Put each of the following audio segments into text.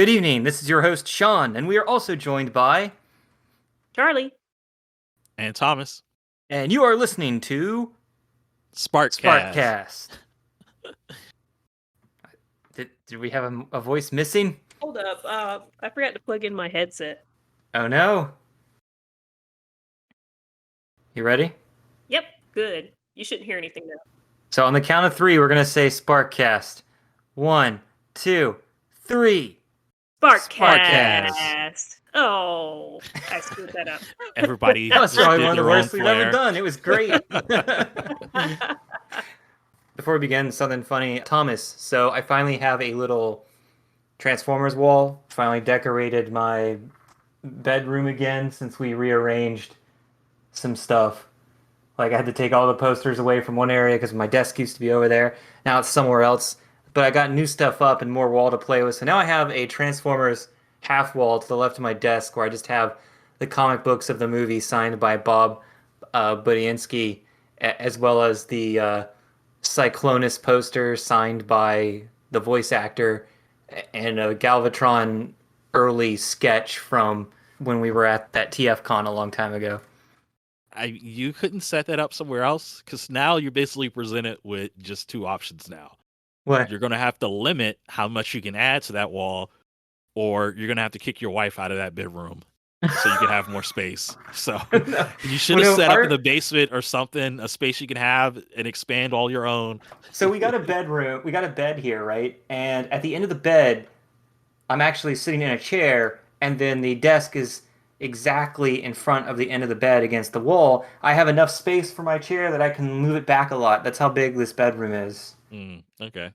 Good evening. This is your host, Sean, and we are also joined by. Charlie. And Thomas. And you are listening to. Sparkcast. Sparkcast. Did we have a voice missing? Hold up. I forgot to plug in my headset. Oh no. You ready? Yep, good. You shouldn't hear anything now. So on the count of 3, we're going to say Sparkcast. 1, 2, 3. Sparkcast. Oh, I screwed that up. Everybody. That was probably one of the worst we've ever flair. done. It was great. Before we begin, something funny. Thomas, so I finally have a little Transformers wall. Finally decorated my bedroom again since we rearranged some stuff. Like, I had to take all the posters away from one area because my desk used to be over there. Now it's somewhere else. But I got new stuff up and more wall to play with. So now I have a Transformers half wall to the left of my desk where I just have the comic books of the movie signed by Bob Budiansky, as well as the Cyclonus poster signed by the voice actor, and a Galvatron early sketch from when we were at that TFCon a long time ago. You couldn't set that up somewhere else, because now you're basically presented with just 2 options now. What? You're going to have to limit how much you can add to that wall, or you're going to have to kick your wife out of that bedroom so you can have more space. So No. you should have set up in the basement or something, a space you can have and expand all your own. So we got a bedroom. We got a bed here, right? And at the end of the bed, I'm actually sitting in a chair, and then the desk is exactly in front of the end of the bed against the wall. I have enough space for my chair that I can move it back a lot. That's how big this bedroom is. Okay.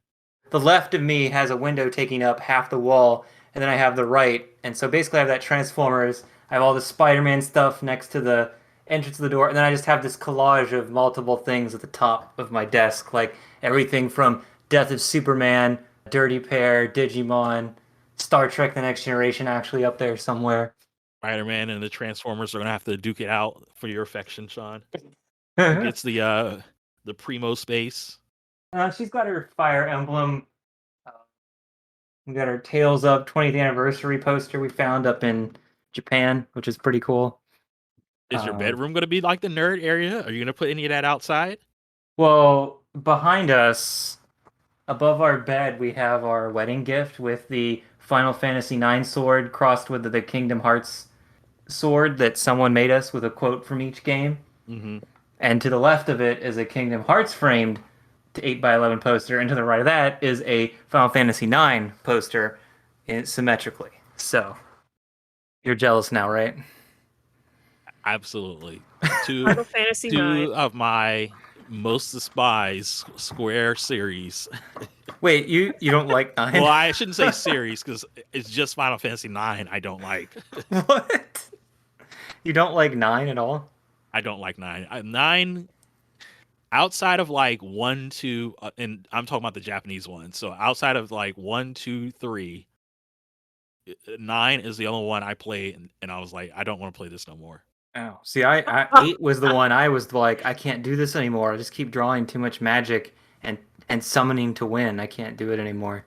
The left of me has a window taking up half the wall, and then I have the right. And so basically I have that Transformers. I have all the Spider-Man stuff next to the entrance of the door, and then I just have this collage of multiple things at the top of my desk, like everything from Death of Superman, Dirty Pair, Digimon, Star Trek The Next Generation actually up there somewhere. Spider-Man and the Transformers are going to have to duke it out for your affection, Sean. Who gets the primo space? She's got her Fire Emblem. We got our Tales of 20th Anniversary poster we found up in Japan, which is pretty cool. Is your bedroom going to be like the nerd area? Are you going to put any of that outside? Well, behind us, above our bed, we have our wedding gift with the Final Fantasy IX sword crossed with the Kingdom Hearts sword that someone made us with a quote from each game. Mm-hmm. And to the left of it is a Kingdom Hearts framed 8x11 poster, and to the right of that is a Final Fantasy IX poster symmetrically. So, you're jealous now, right? Absolutely. Final Fantasy two IX. of my most despised Square series. Wait, you don't like 9? Well, I shouldn't say series, because it's just Final Fantasy IX I don't like. What? You don't like 9 at all? I don't like 9. 9... outside of like 1, 2, and I'm talking about the Japanese one. So outside of like 1, 2, 3, 9 is the only one I play, and I was like, I don't want to play this no more. Oh, see, I 8 was the one I was like, I can't do this anymore. I just keep drawing too much magic and summoning to win. I can't do it anymore.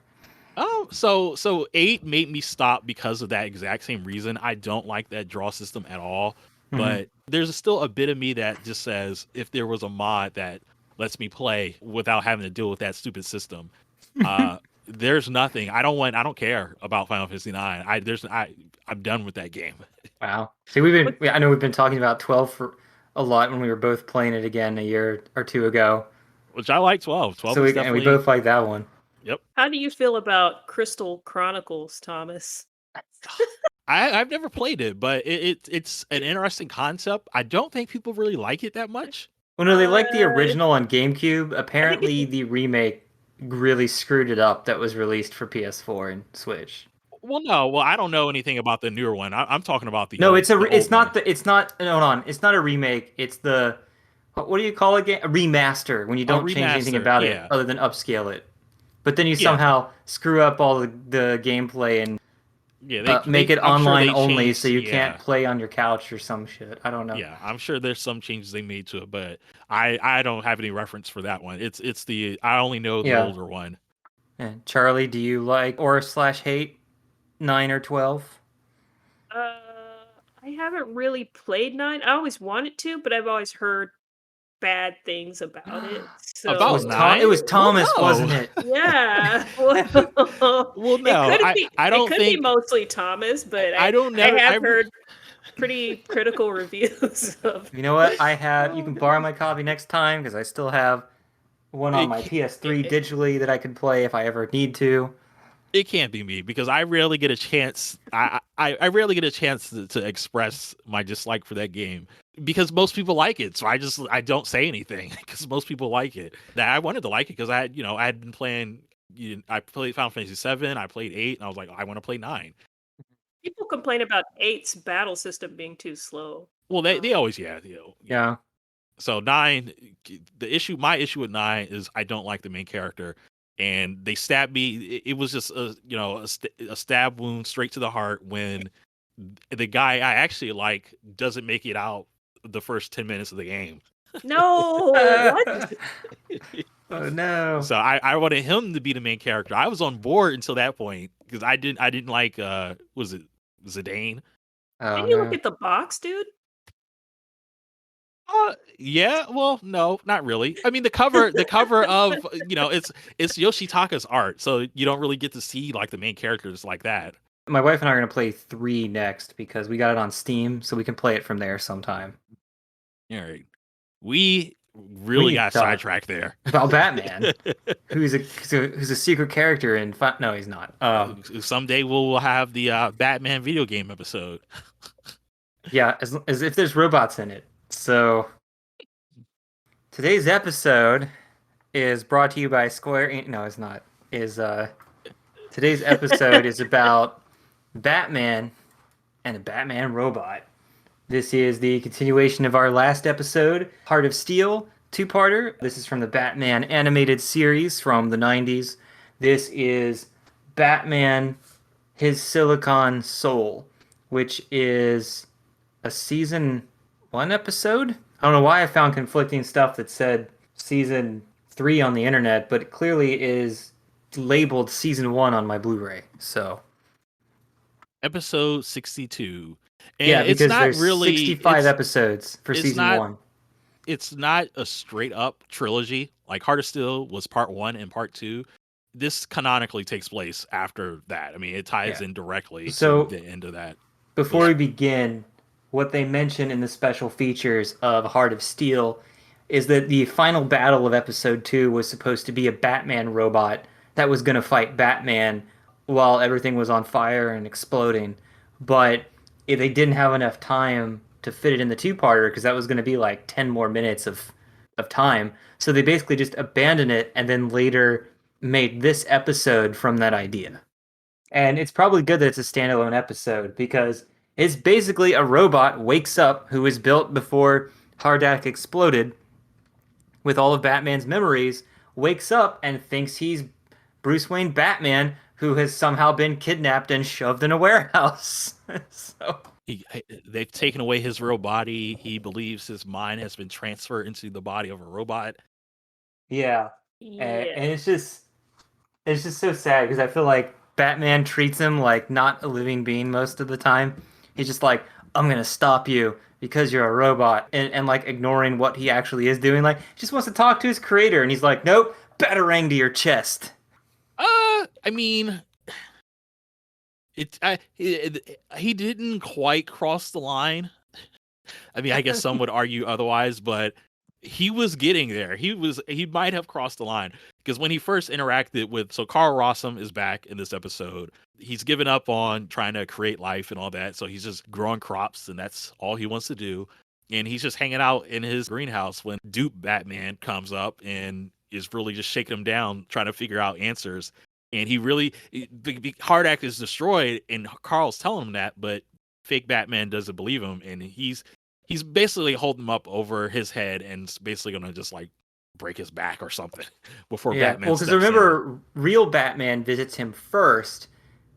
Oh, so 8 made me stop because of that exact same reason. I don't like that draw system at all. But there's still a bit of me that just says, if there was a mod that lets me play without having to deal with that stupid system, there's nothing. I don't care about Final Fantasy IX. I'm done with that game. Wow. See, I know we've been talking about 12 for a lot when we were both playing it again a year or 2 ago. Which I like 12. 12 So is and we definitely... both like that one. Yep. How do you feel about Crystal Chronicles, Thomas? I've never played it, but it's an interesting concept. I don't think people really like it that much. Well, no, they like the original on GameCube. Apparently, the remake really screwed it up that was released for PS4 and Switch. Well, no. Well, I don't know anything about the newer one. I'm talking about the No, old, it's not a remake. It's the, what do you call it again? A remaster, when you don't change anything about it other than upscale it. But then you somehow screw up all the gameplay and make it online only, so you can't play on your couch or some shit. I don't know. Yeah, I'm sure there's some changes they made to it, but I don't have any reference for that one. I only know the older one. And Charlie, do you like or/hate 9 or 12? I haven't really played 9. I always wanted to, but I've always heard bad things about it. It About was So, Tom. It 9? was Well, Thomas, no. wasn't it? yeah. Well, Well, it no. could be I it don't could be think mostly Thomas, but I don't I never have heard pretty critical reviews of. You know what? I have. You Oh, can borrow my copy next time because I still have one on it, my ca- PS3 digitally that I can play if I ever need to. it can't be me because I rarely get a chance. I rarely get a chance to express my dislike for that game because most people like it. So I don't say anything because most people like it. That I wanted to like it because I had been playing. I played Final Fantasy 7. I played 8, and I was like, I want to play 9. people complain about eight's battle system being too slow. Well, they always yeah. Yeah. So 9, my issue with 9 is I don't like the main character, and they stabbed me. It was just a stab wound straight to the heart when the guy I actually like doesn't make it out the first 10 minutes of the game. No, what? Oh no. So I wanted him to be the main character. I was on board until that point because I didn't like was it Zidane? Oh Can you look no. at the box, dude? Yeah, well, no, not really. I mean, the cover of it's Yoshitaka's art, so you don't really get to see like the main characters like that. My wife and I are gonna play 3 next because we got it on Steam, so we can play it from there sometime. All right, we We really need got to talk sidetracked there. about Batman, who's a secret character in. No, he's not. Someday we'll have the Batman video game episode. Yeah, as if there's robots in it. So today's episode is brought to you by No, it's not. Is Today's episode is about Batman and a Batman robot. This is the continuation of our last episode, Heart of Steel, two-parter. This is from the Batman animated series from the 90s. This is Batman, His Silicon Soul, which is a season 1 episode. I don't know why I found conflicting stuff that said season 3 on the internet, but it clearly is labeled season 1 on my Blu-ray. So Episode 62, and yeah, it's because not there's really 65 episodes for it's season not 1. it's not a straight up trilogy. Like Heart of Steel was part 1 and part 2. This canonically takes place after that. I mean, it ties Yeah. in directly So to the end of that. before we begin, what they mention in the special features of Heart of Steel is that the final battle of episode 2 was supposed to be a Batman robot that was going to fight Batman while everything was on fire and exploding. But if they didn't have enough time to fit it in the two-parter because that was going to be like 10 more minutes of time. So they basically just abandoned it and then later made this episode from that idea. And it's probably good that it's a standalone episode because it's basically a robot wakes up who was built before Hardak exploded with all of Batman's memories, wakes up and thinks he's Bruce Wayne Batman who has somehow been kidnapped and shoved in a warehouse. So They've taken away his real body. He believes his mind has been transferred into the body of a robot. yeah, Yeah. and it's just so sad because I feel like Batman treats him like not a living being most of the time. He's just like, I'm gonna stop you because you're a robot, and like ignoring what he actually is doing. Like, he just wants to talk to his creator, and he's like, nope, batarang to your chest. I mean, he didn't quite cross the line. I mean, I guess some would argue otherwise, but he was getting there. He might have crossed the line because when he first interacted with Carl Rossum is back in this episode. He's given up on trying to create life and all that, so he's just growing crops and that's all he wants to do. And he's just hanging out in his greenhouse when Dupe Batman comes up and is really just shaking him down, trying to figure out answers. And Hardak is destroyed, and Carl's telling him that, but fake Batman doesn't believe him, and he's basically holding him up over his head and basically gonna just like break his back or something before Batman. Well, because steps remember, real Batman visits him first,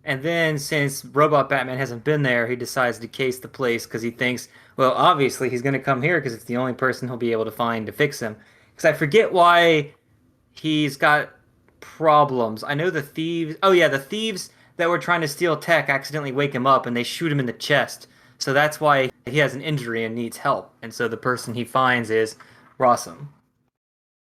and then since Robot Batman hasn't been there, he decides to case the place because he thinks, well, obviously he's going to come here because it's the only person he'll be able to find to fix him. Because I forget why he's got problems. I know the thieves. Oh yeah, the thieves. that were trying to steal tech accidentally wake him up and they shoot him in the chest. So that's why he has an injury and needs help. And so the person he finds is Rossum.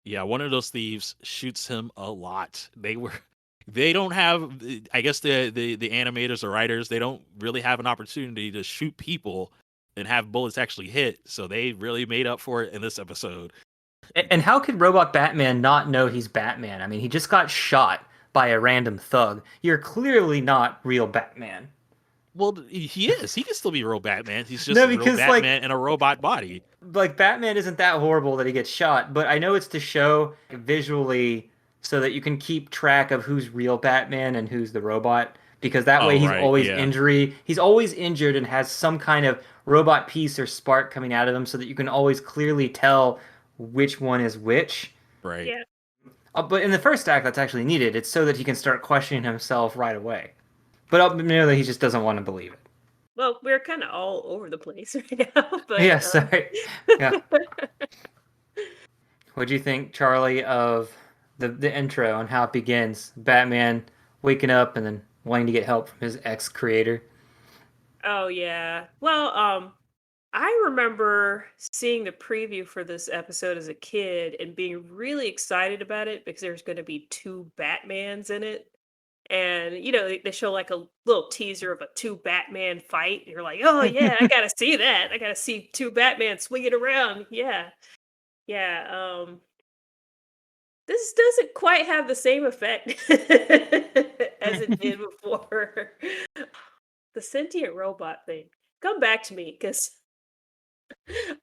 Yeah, one of those thieves shoots him a lot. They don't have, I guess the animators or writers, they don't really have an opportunity to shoot people and have bullets actually hit. So they really made up for it in this episode. And how could Robot Batman not know he's Batman? I mean, he just got shot by a random thug. You're clearly not real Batman. Well, he is. He can still be real Batman. He's just No, real because, Batman in a robot body. like Batman isn't that horrible that he gets shot, but I know it's to show visually so that you can keep track of who's real Batman and who's the robot, because that way Oh, right, yeah. he's always injured and has some kind of robot piece or spark coming out of him so that you can always clearly tell which one is which. Right. Yeah. But in the first act, that's actually needed. It's so that he can start questioning himself right away. But merely he just doesn't want to believe it. Well, we're kind of all over the place right now. But, Yeah, sorry. Yeah. What do you think, Charlie, of the intro and how it begins? Batman waking up and then wanting to get help from his ex-creator. Oh yeah. Well, I remember seeing the preview for this episode as a kid and being really excited about it because there's going to be two Batmans in it. And they show like a little teaser of a two Batman fight. And you're like, oh yeah, I gotta see that. I gotta see two Batman swinging around. Yeah, yeah. This doesn't quite have the same effect as it did before. The sentient robot thing. Come back to me because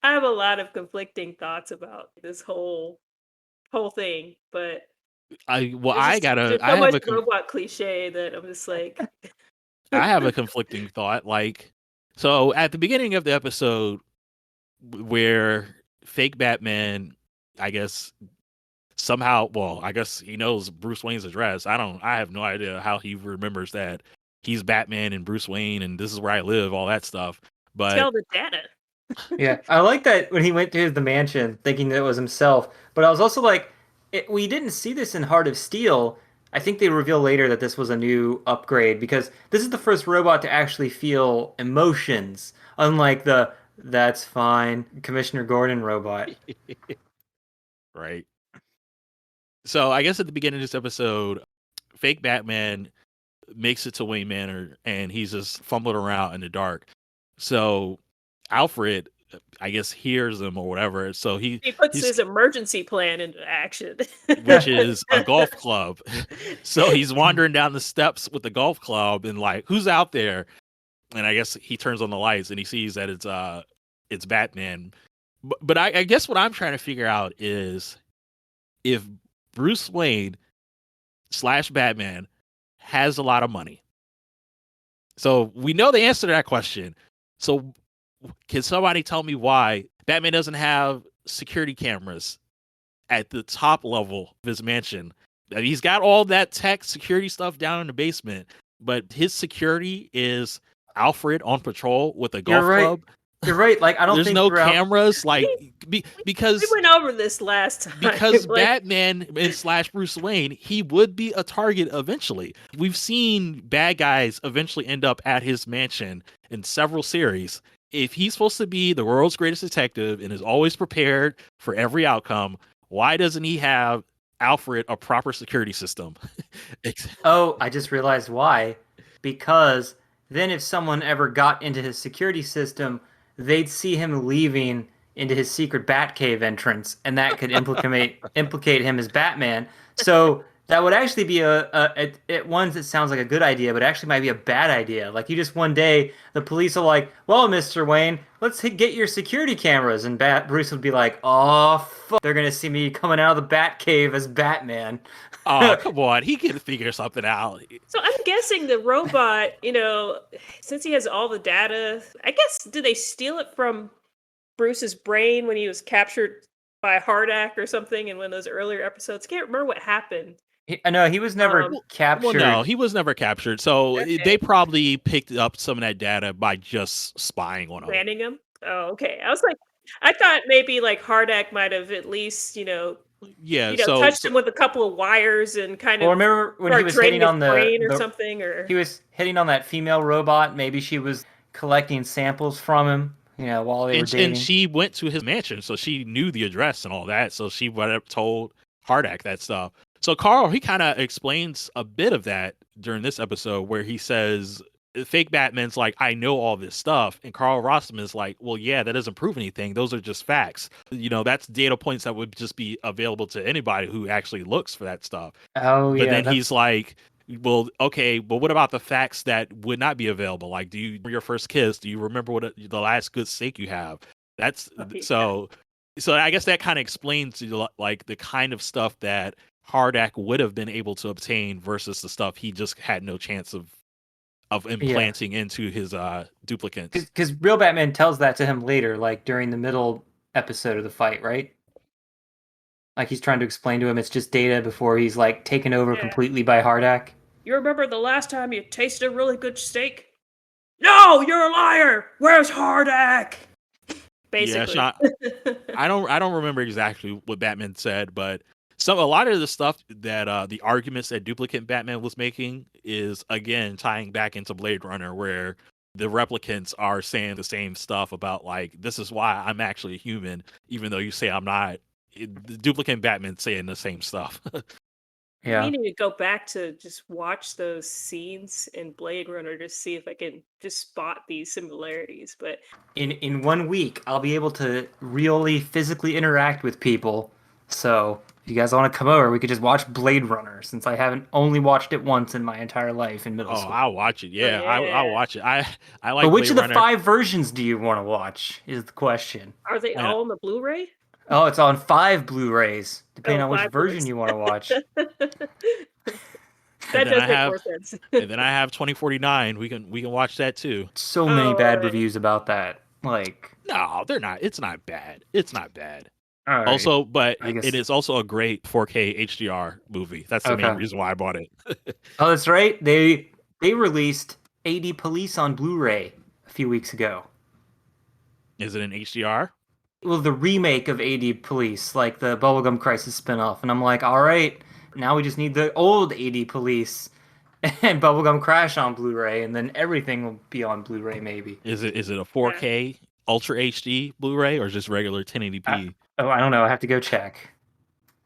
I have a lot of conflicting thoughts about this whole thing. But I there's so much robot cliche that I'm just like, I have a conflicting thought. Like, so at the beginning of the episode, where fake Batman, I guess somehow, well, I guess he knows Bruce Wayne's address. I have no idea how he remembers that he's Batman and Bruce Wayne and this is where I live, all that stuff. But tell the data. Yeah, I like that when he went to the mansion thinking that it was himself. But I was also like, we didn't see this in Heart of Steel. I think they reveal later that this was a new upgrade because this is the first robot to actually feel emotions, unlike the "that's fine" Commissioner Gordon robot. Right. So I guess at the beginning of this episode, fake Batman makes it to Wayne Manor and he's just fumbling around in the dark. So Alfred, I guess, hears him or whatever. So He puts he's his emergency plan into action. which is a golf club. So he's wandering down the steps with the golf club and like, who's out there? And I guess he turns on the lights and he sees that it's Batman. But I guess what I'm trying to figure out is if Bruce Wayne / Batman has a lot of money. So we know the answer to that question. So can somebody tell me why Batman doesn't have security cameras at the top level of his mansion? He's got all that tech security stuff down in the basement, but his security is Alfred on patrol with a golf club. You're right. Like I don't There's think no cameras. Like because we went over this last time. Because Batman and / Bruce Wayne, he would be a target eventually. We've seen bad guys eventually end up at his mansion in several series. If he's supposed to be the world's greatest detective and is always prepared for every outcome, why doesn't he have Alfred a proper security system? Oh, I just realized why. Because then if someone ever got into his security system, they'd see him leaving into his secret Batcave entrance, and that could implicate him as Batman. So that would actually be at once it sounds like a good idea, but it actually might be a bad idea. Like you just one day the police are like, "Well, Mr. Wayne, let's get your security cameras," and Bruce would be like, "Oh, fuck, they're gonna see me coming out of the Batcave as Batman." Oh, come on, he can figure something out. So I'm guessing the robot, since he has all the data, I guess did they steal it from Bruce's brain when he was captured by Hardak or something in one of those earlier episodes? Can't remember what happened. No, he was never captured. Well, no, he was never captured. So they probably picked up some of that data by just spying on him. Planning him? Oh, okay. I was like, I thought maybe like Hardak might have at least, Yeah, touched him with a couple of wires and kind Well, of remember when he start was draining hitting his on brain or the something, he or was hitting on that female robot. Maybe she was collecting samples from him, while they were and dating. she went to his mansion, so she knew the address and all that. So she would have told Hardak that stuff. So Carl, he kind of explains a bit of that during this episode, where he says fake Batman's like, I know all this stuff, and Carl Rossum is like, well, yeah, that doesn't prove anything. Those are just facts. That's data points that would just be available to anybody who actually looks for that stuff. Oh But yeah, then he's like, well, okay, but what about the facts that would not be available? Like, do you your first kiss? Do you remember the last good steak you have? That's yeah. so I guess that kind of explains like the kind of stuff that Hardak would have been able to obtain versus the stuff he just had no chance of implanting into his duplicates. because real Batman tells that to him later, like during the middle episode of the fight, right? Like he's trying to explain to him it's just data before he's like taken over Yeah. completely by Hardak. You remember the last time you tasted a really good steak? No, you're a liar. Where's Hardak? Basically. Yeah, I don't remember exactly what Batman said, but a lot of the stuff that the arguments that duplicate Batman was making is again tying back into Blade Runner, where the replicants are saying the same stuff about like, this is why I'm actually a human, even though you say I'm not. The duplicate Batman saying the same stuff. Yeah. Meaning to go back to just watch those scenes in Blade Runner to see if I can just spot these similarities. But In 1 week, I'll be able to really physically interact with people. So if you guys want to come over, we could just watch Blade Runner, since I haven't only watched it once in my entire life in middle Oh, school. I'll watch it. Yeah, I'll yeah. watch it. I like But which Blade of the Runner. 5 versions do you want to watch? Is the question. Are they And all on the Blu-ray? Oh, it's on 5 Blu-rays, depending Oh, on which 5 version Blu-rays. you want to watch. That then does I make have more sense. and then I have 2049. We can watch that too. So Oh, many bad alright. reviews about that. Like, No, they're not. It's not bad. It's not bad. all right. Also, but I guess- it is also a great 4K HDR movie. That's the main Okay. reason why I bought it. Oh, that's right. They released AD Police on Blu-ray a few weeks ago. Is it in HDR? Well, the remake of AD Police, like the Bubblegum Crisis spinoff, and I'm like, all right, now we just need the old AD Police and Bubblegum Crash on Blu-ray, and then everything will be on Blu-ray, maybe. Is it a 4K Ultra HD Blu-ray or just regular 1080p? I don't know. I have to go check.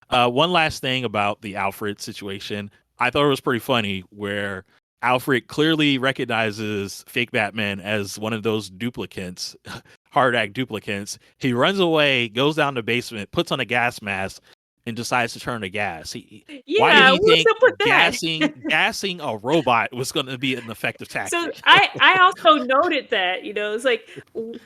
One last thing about the Alfred situation. I thought it was pretty funny where Alfred clearly recognizes fake Batman as one of those duplicates, Hardak duplicates. He runs away, goes down the basement, puts on a gas mask, and decides to turn the gas. Why did Yeah, he what's think up with that? gassing a robot was going to be an effective So tactic? I also noted that, it's like,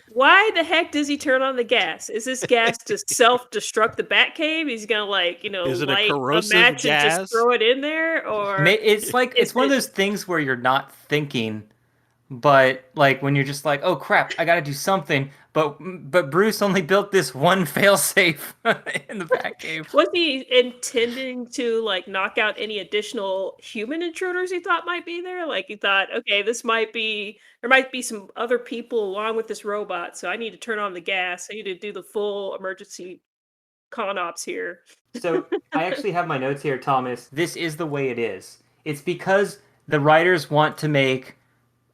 why the heck does he turn on the gas? Is this gas to self-destruct the Batcave? He's gonna Is it a light a corrosive match and gas? just throw it in there, or It's like is it's one of it- those things where you're not thinking, but like when you're just like, oh crap, I got to do something. But Bruce only built this one failsafe in the Batcave. was he intending to knock out any additional human intruders he thought might be there? Like he thought, okay, there might be some other people along with this robot, so I need to turn on the gas. I need to do the full emergency con ops here. So I actually have my notes here, Thomas. This is the way it is. It's because the writers want to make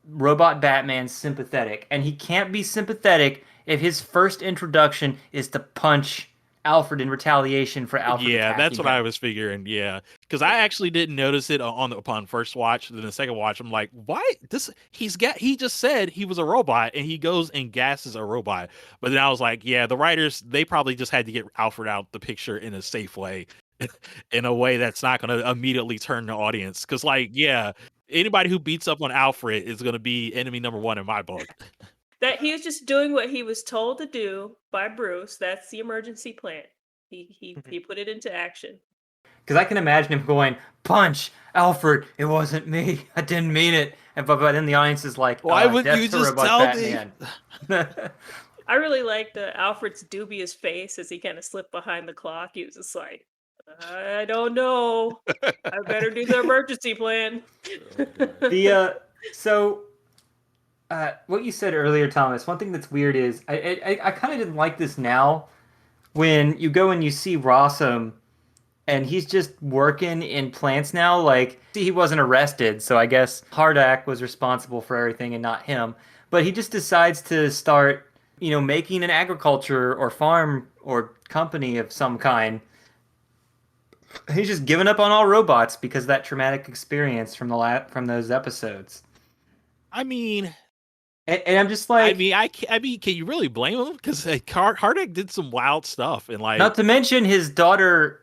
Robot Batman sympathetic, and he can't be sympathetic if his first introduction is to punch Alfred in retaliation for Alfred Yeah, that's attacking what I him. was figuring. Yeah, because I actually didn't notice it upon first watch. Then the second watch, I'm like, why this? He just said he was a robot, and he goes and gasses a robot. But then I was like, yeah, the writers, they probably just had to get Alfred out the picture in a safe way, in a way that's not going to immediately turn the audience. Because yeah, anybody who beats up on Alfred is going to be enemy number one in my book. That he was just doing what he was told to do by Bruce. That's the emergency plan. He put it into action. Because I can imagine him going, punch, Alfred, it wasn't me. I didn't mean it. But then the audience is like, Why would death you to just Robot tell Batman. I really liked Alfred's dubious face as he kind of slipped behind the clock. He was just like, I don't know. I better do the emergency plan. What you said earlier, Thomas, one thing that's weird is I kind of didn't like this now when you go and you see Rossum and he's just working in plants now. Like he wasn't arrested, so I guess Hardak was responsible for everything and not him. But he just decides to start, making an agriculture or farm or company of some kind. He's just given up on all robots because of that traumatic experience from those episodes. I mean, And I'm just like, I mean, can you really blame him? Because like, Hardick did some wild stuff, and like, not to mention his daughter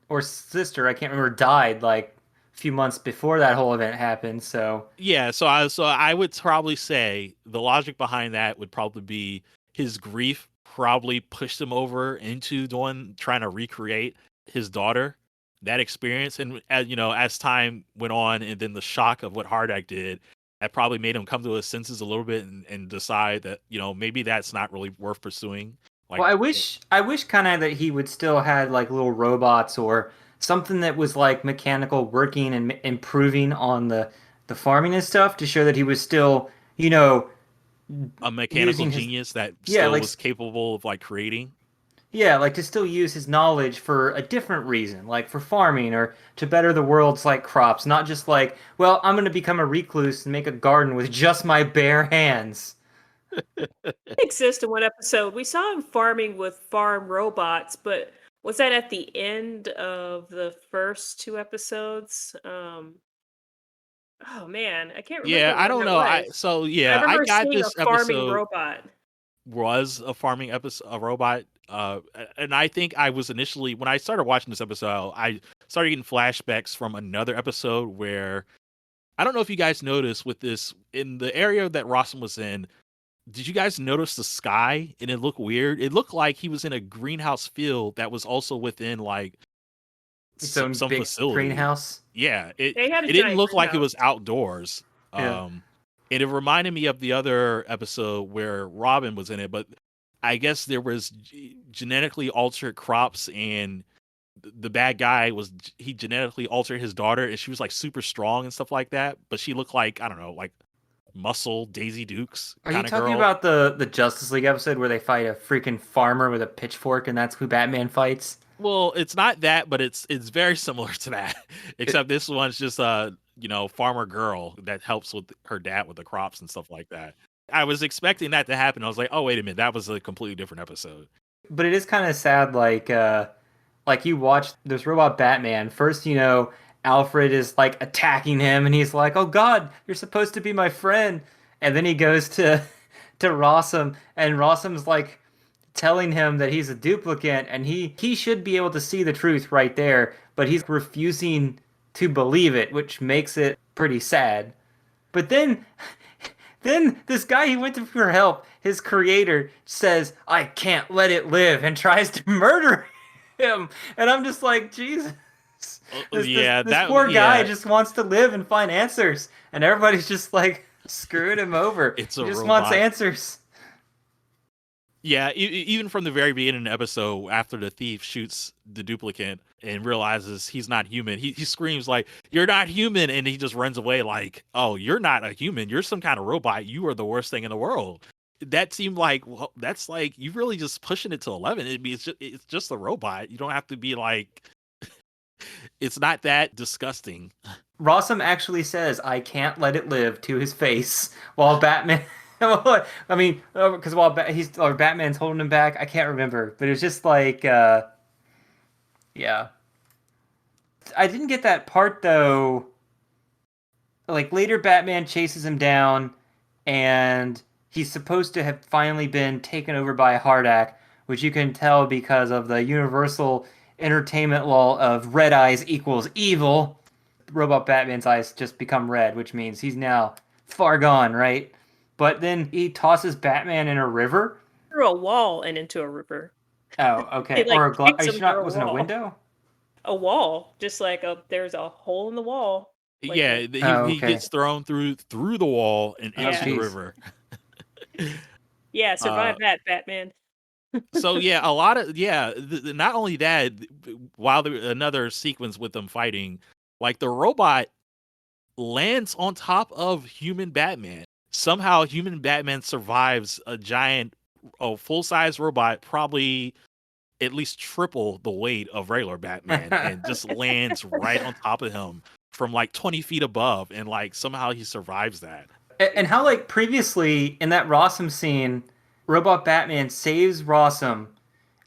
or sister, I can't remember, died like a few months before that whole event happened. So yeah. So I would probably say the logic behind that would probably be his grief probably pushed him over into trying to recreate his daughter, that experience, and as time went on, and then the shock of what Hardak did, that probably made him come to his senses a little bit and decide that maybe that's not really worth pursuing. Like, well, I wish kind of that he would still had like little robots or something that was like mechanical working and improving on the farming and stuff to show that he was still, a mechanical using his genius that yeah, still like was capable of like creating. yeah, like to still use his knowledge for a different reason, like for farming or to better the world's like crops, not just like, well, I'm going to become a recluse and make a garden with just my bare hands. Exist in one episode. We saw him farming with farm robots, but was that at the end of the first two episodes? Oh man, I can't Yeah, remember I when don't that know. was. I I remember got seeing a this farming episode robot. was a farming episode, a robot. And I think I was initially when I started watching this episode, I started getting flashbacks from another episode where I don't know if you guys noticed with this in the area that Rawson was in. Did you guys notice the sky and it looked weird? It looked like he was in a greenhouse field that was also within like Its own some big facility. greenhouse. Yeah, They had a it didn't giant look like it greenhouse. was outdoors. Yeah. And it reminded me of the other episode where Robin was in it, but I guess there was genetically altered crops, and the bad guy he genetically altered his daughter, and she was like super strong and stuff like that. But she looked like, I don't know, like muscle Daisy Dukes Are you kind of talking girl. about the Justice League episode where they fight a freaking farmer with a pitchfork and that's who Batman fights? Well, it's not that, but it's very similar to that, It, except this one's just a farmer girl that helps with her dad with the crops and stuff like that. I was expecting that to happen. I was like, oh wait a minute, that was a completely different episode. but it is kind of sad, like you watch this robot Batman. First, Alfred is like attacking him, and he's like, "Oh God, you're supposed to be my friend." And then he goes to to Rossum, and Rossum's like telling him that he's a duplicate, and he should be able to see the truth right there, but he's refusing to believe it, which makes it pretty sad. But then this guy he went to for help, his creator says, "I can't let it live," and tries to murder him. And I'm just like, Jesus. This poor guy Yeah, just wants to live and find answers, and everybody's just like screwing him over. it's He a just wants robot. answers. Yeah, even from the very beginning of the episode, after the thief shoots the duplicate and realizes he's not human, he screams like, "You're not human!" And he just runs away like, "Oh, you're not a human. You're some kind of robot. You are the worst thing in the world." That seemed like, well, that's like you really just pushing it to 11. It's just a robot. You don't have to be like, it's not that disgusting. Rossum actually says, "I can't let it live" to his face, while Batman. Well, I mean, because while Batman's holding him back, I can't remember, but it's just like, yeah. I didn't get that part though. Like later, Batman chases him down, and he's supposed to have finally been taken over by Hardak, which you can tell because of the universal entertainment law of red eyes equals evil. Robot Batman's eyes just become red, which means he's now far gone, right? But then he tosses Batman in a river. Through a wall and into a river. Oh, He okay. like Or a kicks are you him sure through not a wasn't a wall. window? A wall, just like there's a hole in the wall. Like Yeah, Oh, he okay. gets thrown through the wall and Oh, into yeah, the jeez. river. yeah. Survive Uh, that, Batman. So yeah, a lot of not only that, while another sequence with them fighting, like the robot lands on top of human Batman. Somehow, human Batman survives a giant, full size robot, probably at least triple the weight of regular Batman and just lands right on top of him from like 20 feet above, and like somehow he survives that. And how, like, previously in that Rossum scene, Robot Batman saves Rossum,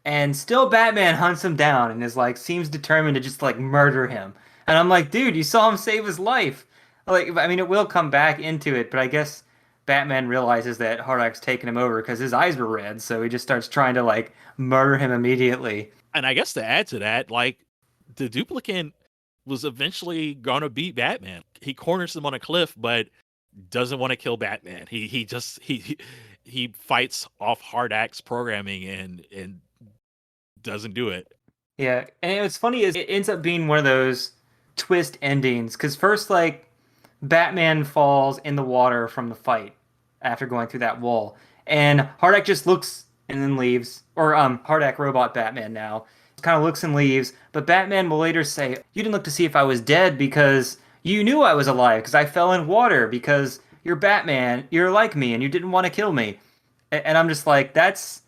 and still Batman hunts him down and is like, seems determined to just like murder him. And I'm like, dude, you saw him save his life. Like, I mean, it will come back into it, but I guess Batman realizes that Hardak's taken him over because his eyes were red, so he just starts trying to like murder him immediately. And I guess to add to that, like, the duplicant was eventually gonna beat Batman. He corners him on a cliff, but doesn't want to kill Batman. He fights off Hardak's programming and doesn't do it. Yeah, and what's funny is it ends up being one of those twist endings because first, like, Batman falls in the water from the fight after going through that wall, and Hardak just looks and then leaves. Or Hardak robot Batman now kind of looks and leaves, but Batman will later say, "You didn't look to see if I was dead because you knew I was alive because I fell in water because you're Batman, you're like me, and you didn't want to kill me." And I'm just like, that's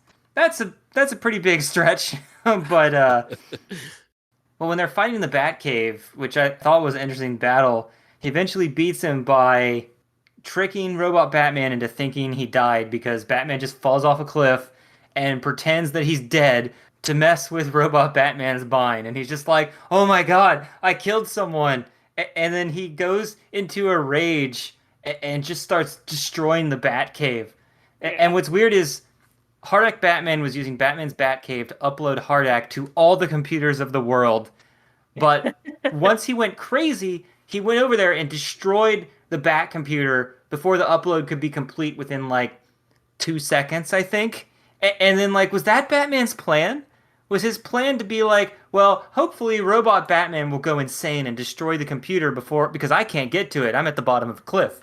a pretty big stretch, but well, when they're fighting in the Batcave, which I thought was an interesting battle, he eventually beats him by tricking Robot Batman into thinking he died because Batman just falls off a cliff and pretends that he's dead to mess with Robot Batman's mind. And he's just like, oh my god, I killed someone. And then he goes into a rage and just starts destroying the Batcave. And what's weird is Hardak Batman was using Batman's Batcave to upload Hardak to all the computers of the world. But once he went crazy, he went over there and destroyed the Bat computer before the upload could be complete within like 2 seconds, I think. And then, like, was that Batman's plan? Was his plan to be like, well, hopefully Robot Batman will go insane and destroy the computer before, because I can't get to it. I'm at the bottom of a cliff,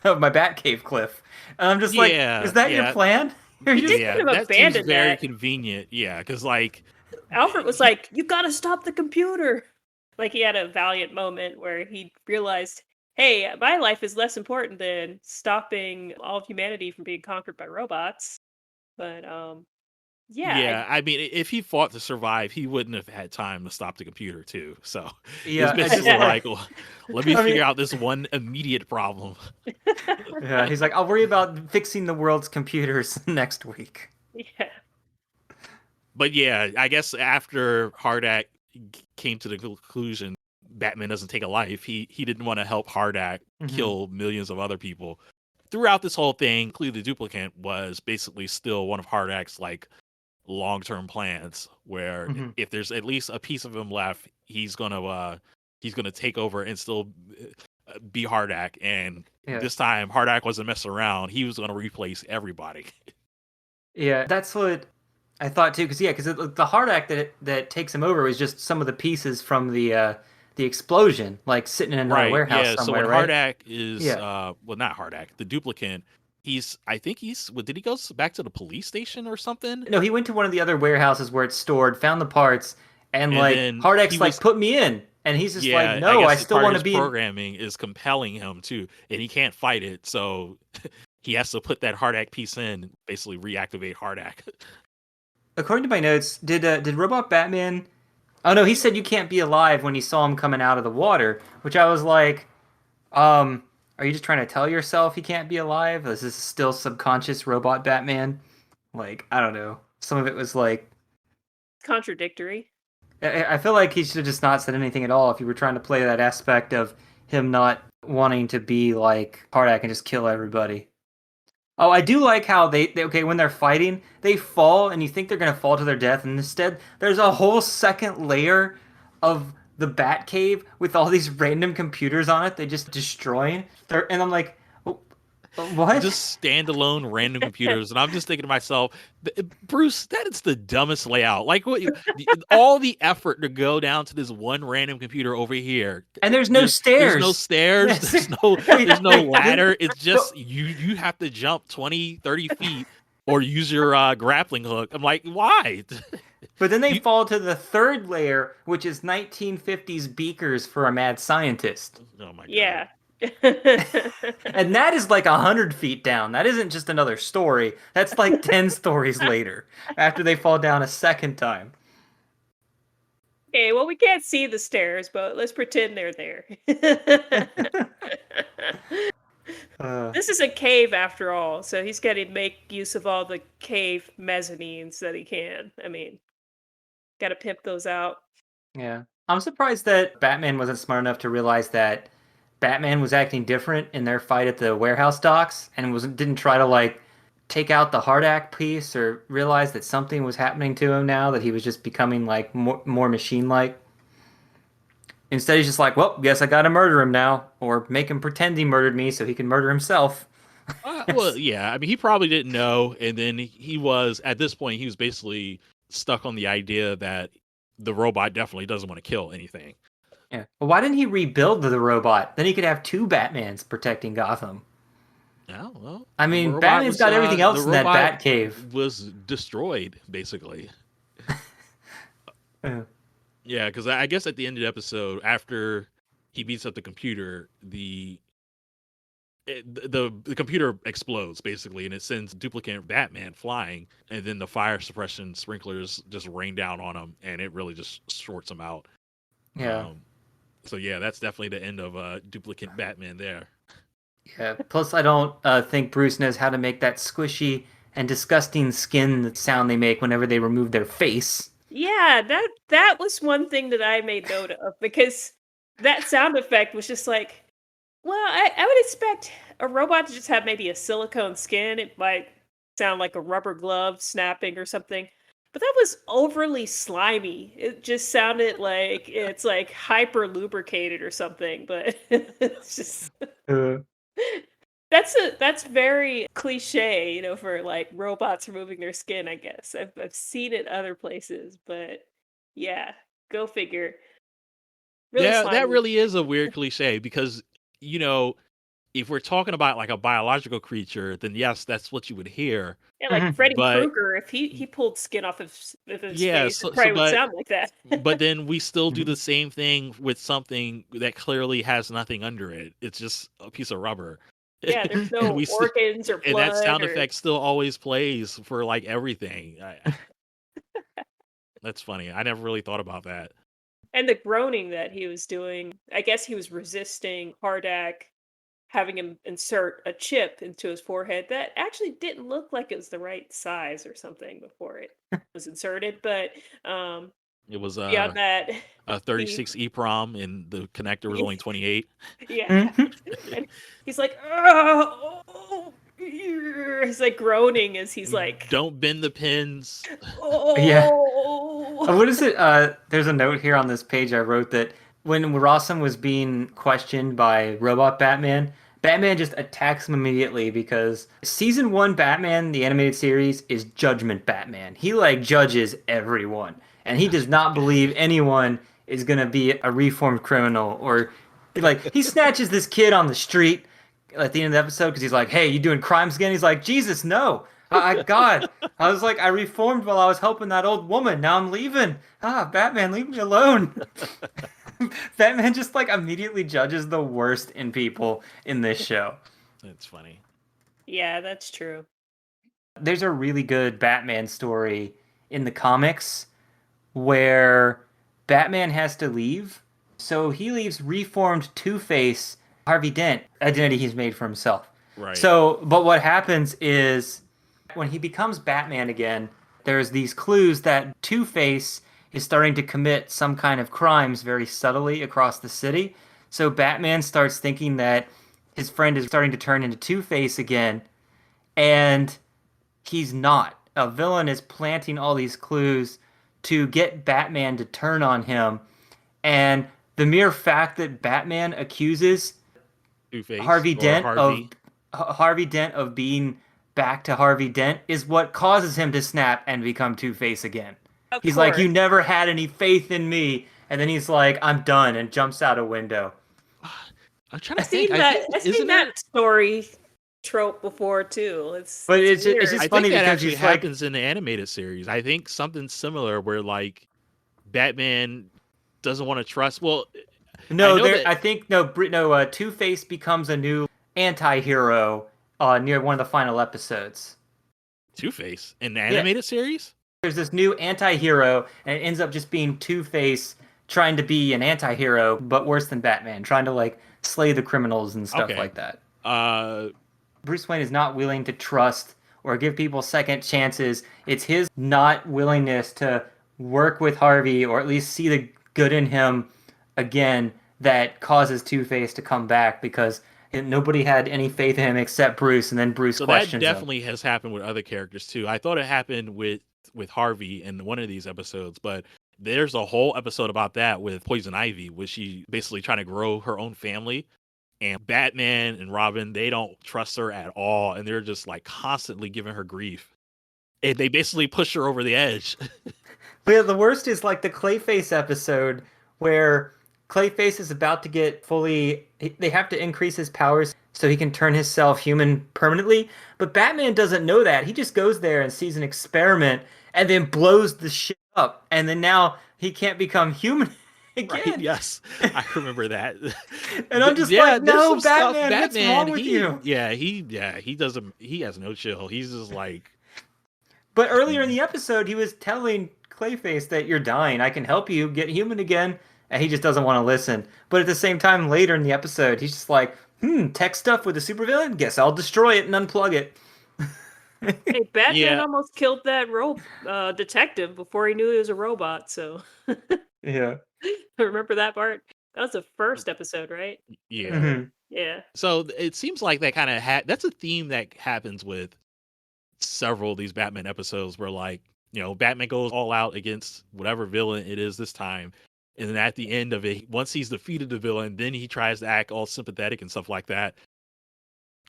of my Batcave cliff. And I'm just like, is that your plan? He did Yeah, kind of that seems abandon very that. convenient. Yeah, because like Alfred was like, "You gotta stop the computer." Like he had a valiant moment where he realized, "Hey, my life is less important than stopping all of humanity from being conquered by robots." But yeah, yeah, I mean, if he fought to survive, he wouldn't have had time to stop the computer too. So Yeah, it's I just basically like, like, well, let me I figure mean, out this one immediate problem. yeah, he's like, I'll worry about fixing the world's computers next week. yeah, But yeah, I guess after Hardak came to the conclusion Batman doesn't take a life, he didn't want to help Hardak kill millions of other people. Throughout this whole thing, including the duplicant was basically still one of Hardak's like long-term plans, where if there's at least a piece of him left, he's gonna take over and still be Hardak. And Yeah. this time, Hardak wasn't messing around; he was gonna replace everybody. Yeah, that's what I thought too. Because the Hardak that takes him over was just some of the pieces from the explosion, like sitting in another Right? warehouse Yeah. So somewhere, when right? Hardak is, Yeah. well, not Hardak, the duplicant. I think did he go back to the police station or something? No, he went to one of the other warehouses where it's stored, found the parts, and And like then he Hardak's like, was, put me in, and he's just like, yeah, I no, I guess still part of want to his be in. programming is compelling him too, and he can't fight it. So he has to put that Hardak piece in, basically reactivate Hardak. According to my notes, did Robot Batman? Oh no, he said you can't be alive when he saw him coming out of the water, which I was like, are you just trying to tell yourself he can't be alive? This is still subconscious Robot Batman. Like, I don't know. Some of it was like, contradictory. I feel like he should have just not said anything at all if you were trying to play that aspect of him not wanting to be like Hardak and just kill everybody. Oh, I do like how okay, when they're fighting, they fall and you think they're gonna fall to their death, and instead there's a whole second layer of the Batcave with all these random computers on it. They just destroying. And I'm like, what? Just standalone random computers, and I'm just thinking to myself, Bruce, that is the dumbest layout. Like, what? All the effort to go down to this one random computer over here, And there's no stairs. There's no stairs. Yes. There's no ladder. It's just you have to jump 20, 30 feet or use your grappling hook. I'm like, why? But then they fall to the third layer, which is 1950s beakers for a mad scientist. Oh my god. Yeah, And that is like 100 feet down. That isn't just another story. That's like 10 stories later after they fall down a second time. Okay, well, we can't see the stairs, but let's pretend they're there. Uh, This is a cave after all, so he's got to make use of all the cave mezzanines that he can. I mean, got to pimp those out. yeah. I'm surprised that Batman wasn't smart enough to realize that Batman was acting different in their fight at the warehouse docks and didn't try to like take out the hard act piece or realize that something was happening to him now that he was just becoming like more machine like. Instead, he's just like, well, guess I gotta murder him now, or make him pretend he murdered me so he can murder himself. Well, yeah. I mean, he probably didn't know, and then he was at this point. He was basically stuck on the idea that the robot definitely doesn't want to kill anything. Yeah. Well, why didn't he rebuild the robot? Then he could have two Batmans protecting Gotham. Yeah, well, I mean, Batman's got everything the else in that robot Batcave. was destroyed basically. Uh, Yeah, because I guess at the end of the episode, after he beats up the computer, the computer explodes basically, and it sends duplicate Batman flying, and then the fire suppression sprinklers just rain down on him, and it really just sorts him out. yeah. So yeah, that's definitely the end of duplicate Batman there. Yeah. Plus, I don't think Bruce knows how to make that squishy and disgusting skin sound they make whenever they remove their face. Yeah, that was one thing that I made note of because that sound effect was just like, well, I would expect a robot to just have maybe a silicone skin. It might sound like a rubber glove snapping or something. But that was overly slimy. It just sounded like it's like hyper lubricated or something, but it's just Uh, that's very cliche, for like robots removing their skin, I guess. I've seen it other places, but yeah, go figure. Really Yeah, that slimy. really is a weird cliche because you know if we're talking about like a biological creature, then yes, that's what you would hear. Yeah, like mhm. Freddy But Krueger, if he pulled skin off of his yeah, face, it so probably would sound like that. but then we still do Mhm. the same thing with something that clearly has nothing under it. It's just a piece of rubber. Yeah, there's and no we still organs or and that blood sound or effect still always plays for like everything. That's funny. I never really thought about that. and the groaning that he was doing. I guess he was resisting Hardak having him insert a chip into his forehead that actually didn't look like it was the right size or something before it was inserted. But um, It was beyond that, a he 36 EEPROM and the connector was only 28. yeah, Mhm. and he's like, oh, he's like groaning as he's like, Don't bend the pins. Yeah. oh, What is it? There's a note here on this page I wrote that when Rossum was being questioned by Robot Batman, Batman just attacks him immediately because season one Batman, the animated series, is Judgment Batman. He like judges everyone, and he does not believe anyone is gonna be a reformed criminal or like he snatches this kid on the street at the end of the episode because he's like, "Hey, you doing crimes again?" He's like, "Jesus, no! God, I was like, I reformed while I was helping that old woman. Now I'm leaving. Batman, leave me alone." Batman just like immediately judges the worst in people in this show. That's funny. yeah, that's true. There's a really good Batman story in the comics where Batman has to leave. So he leaves reformed Two-Face Harvey Dent identity he's made for himself. Right. So, but what happens is when he becomes Batman again, there's these clues that Two-Face is starting to commit some kind of crimes very subtly across the city. So Batman starts thinking that his friend is starting to turn into Two-Face again, and he's not. A villain is planting all these clues to get Batman to turn on him, and the mere fact that Batman accuses Two-Face or Harvey. Harvey Dent of being back to Harvey Dent is what causes him to snap and become Two-Face again. Of He's like, course. "You never had any faith in me," and then he's like, "I'm done," and jumps out a window. I'm trying to think. I think I've seen isn't that it? story trope before too. But It's it's weird. just I funny think that because actually he's like, happens in the animated series. I think something similar where like Batman doesn't want to trust. Well, I No, know there. that I think no. Two-Face becomes a new anti-hero near one of the final episodes. Two-Face in the Yeah, animated series. there's this new anti-hero, and it ends up just being Two-Face trying to be an anti-hero, but worse than Batman, trying to like slay the criminals and stuff Okay. like that. Uh, Bruce Wayne is not willing to trust or give people second chances. It's his not willingness to work with Harvey or at least see the good in him again that causes Two-Face to come back because nobody had any faith in him except Bruce, and then Bruce so that questions him. definitely has happened with other characters too. I thought it happened with Harvey in one of these episodes, but there's a whole episode about that with Poison Ivy, where she basically trying to grow her own family. And Batman and Robin, they don't trust her at all, and they're just like constantly giving her grief. And they basically push her over the edge. But yeah, the worst is like the Clayface episode where Clayface is about to get fully. They have to increase his powers so he can turn himself human permanently. But Batman doesn't know that. He just goes there and sees an experiment and then blows the shit up. And then now he can't become human Right? again. Yes, I remember that. And I'm just Yeah, like, there's no, some stuff. Batman, what's Batman, wrong with you? he doesn't. He has no chill. He's just like, But earlier in the episode, he was telling Clayface that you're dying. I can help you get human again. And he just doesn't want to listen. But at the same time, later in the episode, he's just like, tech stuff with a supervillain? Guess I'll destroy it and unplug it. Hey, Batman yeah, almost killed that detective before he knew he was a robot. So Yeah. remember that part? That was the first episode, right? yeah. hmm Yeah. So it seems like that kind of that's a theme that happens with several of these Batman episodes, where like Batman goes all out against whatever villain it is this time, and then at the end of it, once he's defeated the villain, then he tries to act all sympathetic and stuff like that.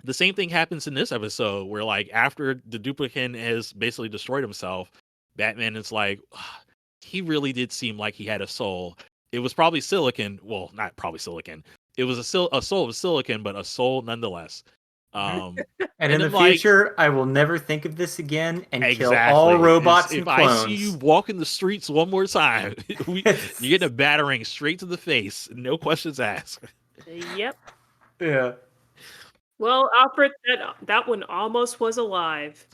The same thing happens in this episode, where like after the duplicate has basically destroyed himself, Batman is like, "Ah, he really did seem like he had a soul. It was probably silicon. Well, not probably silicon. It was a soul of silicon, but a soul nonetheless." Um, And and in the then like future, I will never think of this again and kill all exactly, is robots if and I see you clones. walking the streets one more time, you're getting a battering straight to the face, no questions asked. Yep. Yeah. Well, Alfred, that one almost was alive.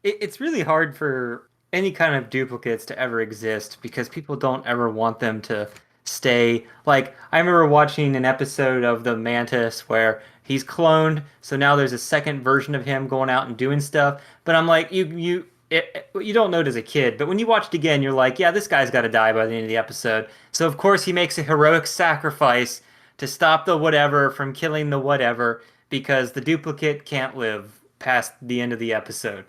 It's really hard for any kind of duplicates to ever exist because people don't ever want them to stay. Like, I remember watching an episode of The Mantis where he's cloned, so now there's a second version of him going out and doing stuff. But I'm like, you don't know it as a kid, but when you watch it again, you're like, yeah, this guy's got to die by the end of the episode. So of course he makes a heroic sacrifice to stop the whatever from killing the whatever because the duplicate can't live past the end of the episode.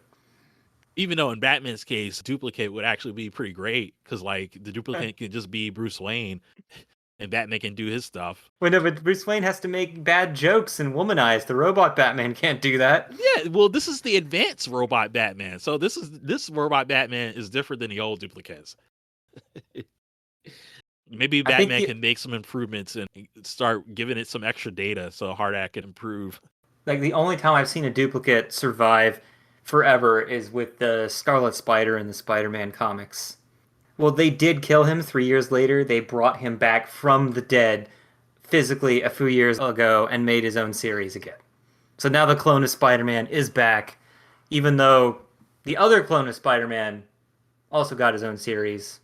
Even though in Batman's case, duplicate would actually be pretty great, because like the duplicate can just be Bruce Wayne, and Batman can do his stuff. Well, no, but Bruce Wayne has to make bad jokes and womanize. The robot Batman can't do that. Yeah, well, this is the advanced robot Batman, so this robot Batman is different than the old duplicates. Maybe I think Batman can make some improvements and start giving it some extra data so Hardak can improve. the only time I've seen a duplicate survive forever is with the Scarlet Spider in the Spider-Man comics. Well, they did kill him 3 years later. They brought him back from the dead physically a few years ago and made his own series again. So now the clone of Spider-Man is back, even though the other clone of Spider-Man also got his own series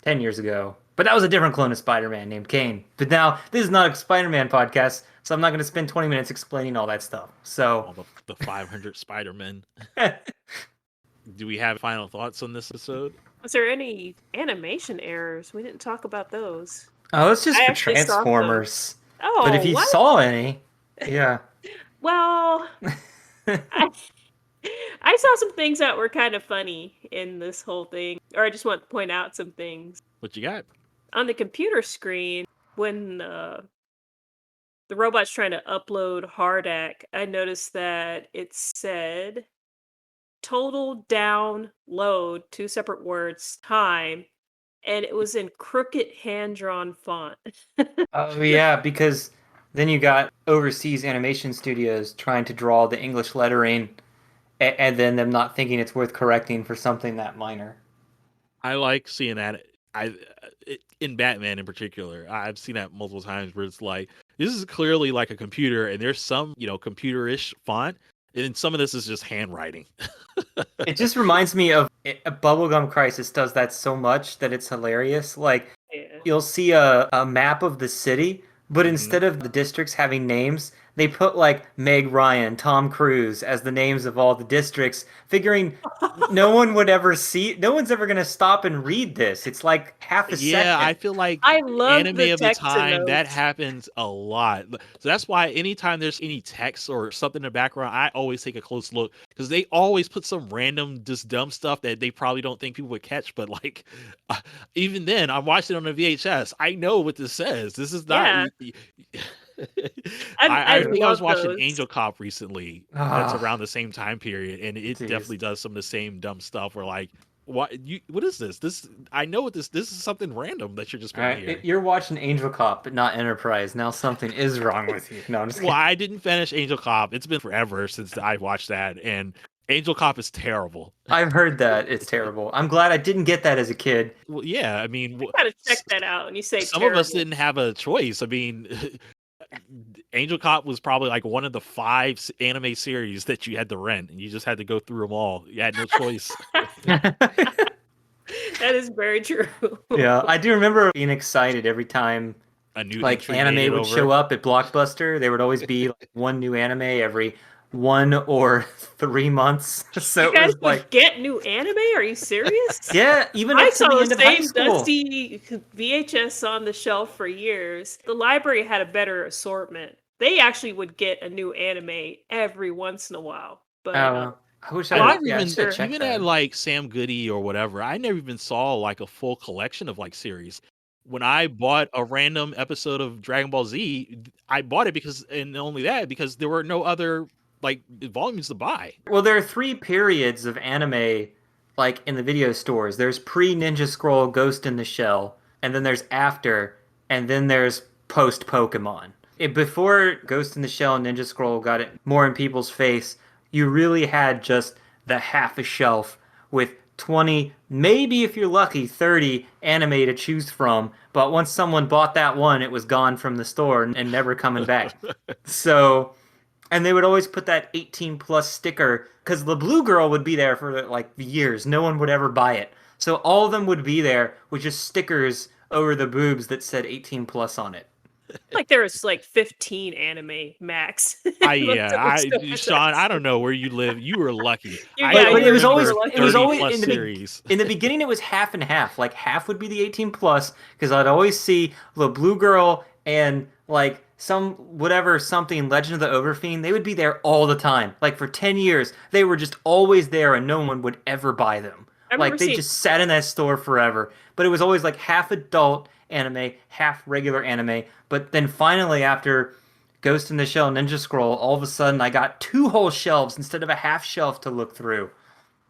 10 years ago. But that was a different clone of Spider-Man named Kane. But now, this is not a Spider-Man podcast, so I'm not going to spend 20 minutes explaining all that stuff. So, All the 500 Spider-Men. Do we have final thoughts on this episode? Was there any animation errors? We didn't talk about those. oh, it's just I for actually saw some. Transformers. Oh, But if you what? saw any, yeah. Well, I, I saw some things that were kind of funny in this whole thing, or I just want to point out some things. What you got? On the computer screen, when the robot's trying to upload Hardak, I noticed that it said total download, two separate words, time, and it was in crooked hand drawn font. Oh, yeah, because then you got overseas animation studios trying to draw the English lettering and then them not thinking it's worth correcting for something that minor. I like seeing that. in Batman in particular, I've seen that multiple times where it's like this is clearly like a computer, and there's some computer-ish font, and then some of this is just handwriting. It just reminds me of Bubblegum Crisis does that so much that it's hilarious. Like Yeah. you'll see a map of the city, but Mhm. instead of the districts having names, they put like Meg Ryan, Tom Cruise as the names of all the districts, figuring no one would ever see, no one's ever going to stop and read this. It's like half a Yeah, second. I feel like I love the anime of the text in time that those. happens a lot. So that's why anytime there's any text or something in the background, I always take a close look because they always put some random, just dumb stuff that they probably don't think people would catch. But like, uh, even then, I'm watching it on a VHS. I know what this says. This is not. Yeah, I I think I was love watching those. Angel Cop recently. That's Ah, around the same time period, and it jeez. definitely does some of the same dumb stuff. Where like, what is this? I know what this is something random that you're just All putting right, here. you're watching Angel Cop, but not Enterprise. Now something is wrong with you. No, I'm just Well, kidding. I didn't finish Angel Cop. It's been forever since I watched that, and Angel Cop is terrible. I've heard that it's terrible. I'm glad I didn't get that as a kid. Well, yeah, I mean, I gotta check that out. And you say some of us terrible. didn't have a choice. I mean, Angel Cop was probably like one of the 5 anime series that you had to rent, and you just had to go through them all. You had no choice. That is very true. Yeah, I do remember being excited every time A new like entry made it anime would over. show up at Blockbuster. There would always be like, one new anime every 1 or 3 months. So You it guys was would like, get new anime? Are you serious? yeah, even I up to saw the the end of high same school. dusty VHS on the shelf for years. The library had a better assortment. They actually would get a new anime every once in a while. But I wish I I, never yeah, I should have Blockbuster, checked even at that. like Sam Goody or whatever, I never even saw like a full collection of like series. When I bought a random episode of Dragon Ball Z, I bought it because, and only that, because there were no other like volumes to buy. Well, there are three periods of anime, like in the video stores. There's pre Ninja Scroll, Ghost in the Shell, and then there's after, and then there's post Pokemon. Before Ghost in the Shell and Ninja Scroll got it more in people's face, you really had just the half a shelf with 20, maybe if you're lucky, 30 anime to choose from. But once someone bought that one, it was gone from the store and never coming back. So and they would always put that 18 plus sticker because the blue girl would be there for like years. No one would ever buy it. So all of them would be there with just stickers over the boobs that said 18 plus on it. like there was like 15 anime max. I Most yeah, of the I stores Sean, I I don't see. know where you live. You were lucky. I Yeah, don't But you were remember it was 30 lucky. always plus in series. in the beginning it was half and half. Like half would be the 18 plus because I'd always see the blue girl and like some whatever something Legend of the Overfiend. They would be there all the time. Like for 10 years, they were just always there and no one would ever buy them. I remember Like they seeing just sat in that store forever. But it was always like half adult anime, half regular anime. But then finally after Ghost in the Shell Ninja Scroll, all of a sudden I got two whole shelves instead of a half shelf to look through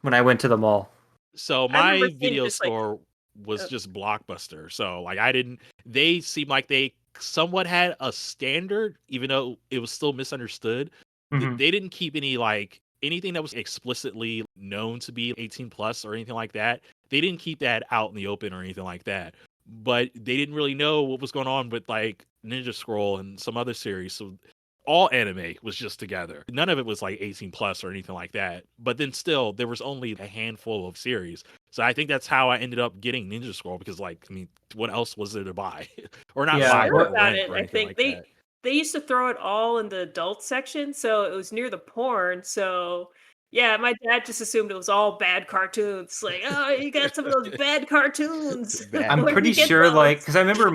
when I went to the mall. So I remember my seeing video just like store was uh, just Blockbuster. So like I didn't they seemed like they somewhat had a standard, even though it was still misunderstood. Hmm. They didn't keep any like anything that was explicitly known to be 18 plus or anything like that. They didn't keep that out in the open or anything like that. But they didn't really know what was going on with like Ninja Scroll and some other series. So all anime was just together. None of it was like 18 plus or anything like that. But then still, there was only a handful of series. So I think that's how I ended up getting Ninja Scroll because, like, I mean, what else was there to buy? Or not Yeah, buy, sure but what about rent it. or I anything think like that. they used to throw it all in the adult section, so it was near the porn. So yeah, my dad just assumed it was all bad cartoons. Like, oh, you got some of those bad cartoons. Bad I'm Where do pretty you get sure like those? because I remember